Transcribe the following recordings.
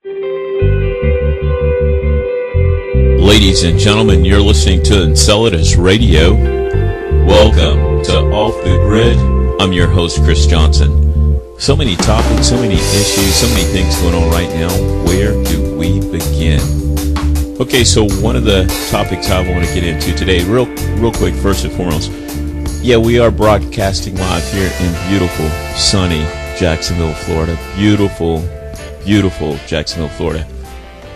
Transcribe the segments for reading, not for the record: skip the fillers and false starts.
Ladies and gentlemen, you're listening to Enceladus Radio. Welcome to Off the Grid. I'm your host, Chris Johnson. So many topics, so many issues, so many things going on right now. Where do we begin? Okay, so one of the topics I want to get into today, real quick, first and foremost. Yeah, we are broadcasting live here in beautiful, sunny Jacksonville, Florida. Beautiful, beautiful Jacksonville, Florida.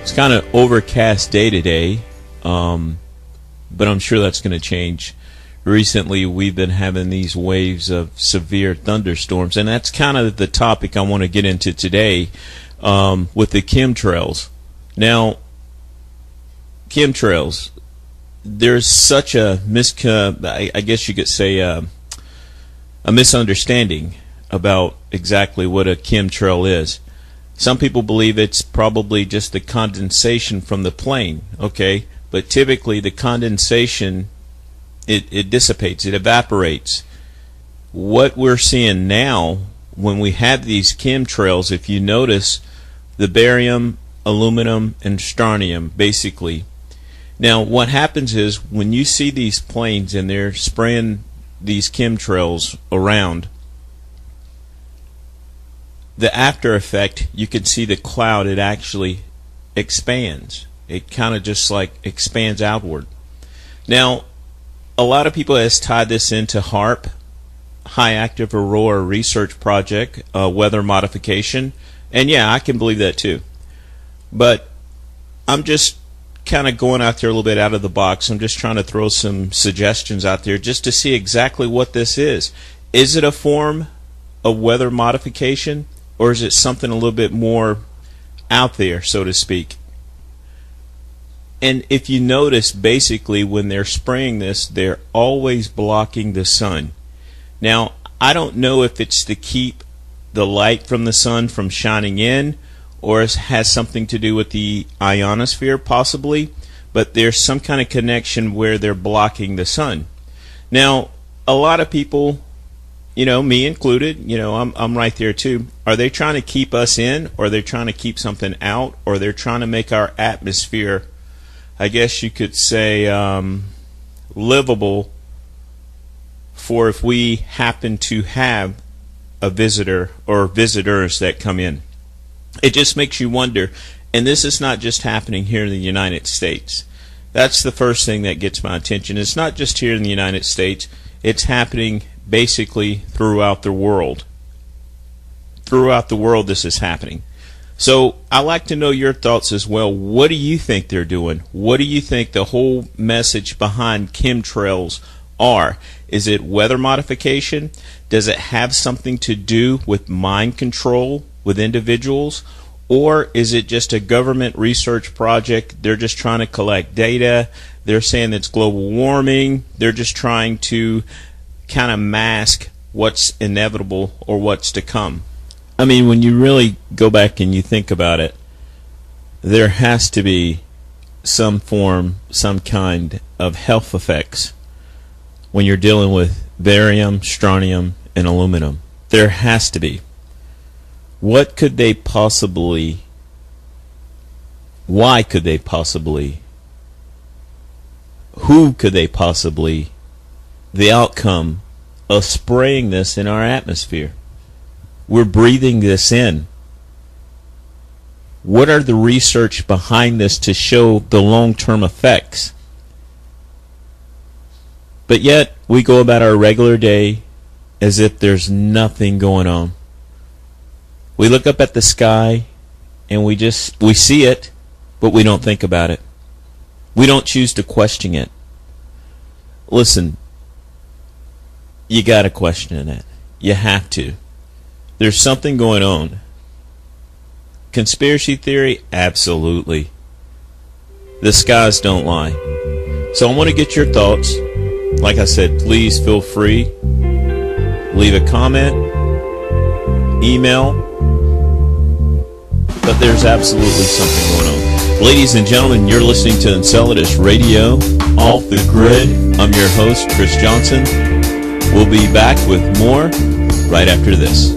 It's kind of overcast day today, but I'm sure that's going to change. Recently, we've been having these waves of severe thunderstorms, and that's kind of the topic I want to get into today with the Chem Trails. Now, Chem Trails, there's such a I guess you could say a misunderstanding about exactly what a chemtrail is. Some people believe it's probably just the condensation from the plane, okay? But typically the condensation, it dissipates, it evaporates. What we're seeing now when we have these chemtrails, if you notice, the barium, aluminum, and strontium, basically. Now, what happens is when you see these planes and they're spraying these chemtrails around, the after effect, you can see the cloud, it actually expands. It kind of just like expands outward. Now, a lot of people has tied this into HAARP, High Active Aurora Research Project, weather modification, and yeah, I can believe that too. But I'm just kind of going out there a little bit out of the box. I'm just trying to throw some suggestions out there just to see exactly what this is. Is it a form of weather modification, or is it something a little bit more out there, so to speak? And if you notice, basically when they're spraying this, they're always blocking the sun. Now, I don't know if it's to keep the light from the sun from shining in, or it has something to do with the ionosphere, possibly, but there's some kind of connection where they're blocking the sun. Now, a lot of people, you know, me included, you know, I'm right there too. Are they trying to keep us in, or are they trying to keep something out, or they're trying to make our atmosphere, I guess you could say, livable for if we happen to have a visitor or visitors that come in? It just makes you wonder, and this is not just happening here in the United States. That's the first thing that gets my attention. It's not just here in the United States. It's happening basically throughout the world. Throughout the world this is happening. So I'd like to know your thoughts as well. What do you think they're doing? What do you think the whole message behind chemtrails are? Is it weather modification? Does it have something to do with mind control with individuals? Or is it just a government research project? They're just trying to collect data. They're saying it's global warming. They're just trying to kind of mask what's inevitable or what's to come. I mean, when you really go back and you think about it, there has to be some form, some kind of health effects when you're dealing with barium, strontium, and aluminum. There has to be. What could they possibly, why could they possibly, who could they possibly, the outcome of spraying this in our atmosphere? We're breathing this in. What are the research behind this to show the long-term effects? But yet, we go about our regular day as if there's nothing going on. We look up at the sky and we see it, but we don't think about it. We don't choose to question it. Listen, you got to question it. You have to. There's something going on. Conspiracy theory? Absolutely. The skies don't lie. So I want to get your thoughts. Like I said, please feel free. Leave a comment. Email. But there's absolutely something going on. Ladies and gentlemen, you're listening to Enceladus Radio, Off the Grid. I'm your host, Chris Johnson. We'll be back with more right after this.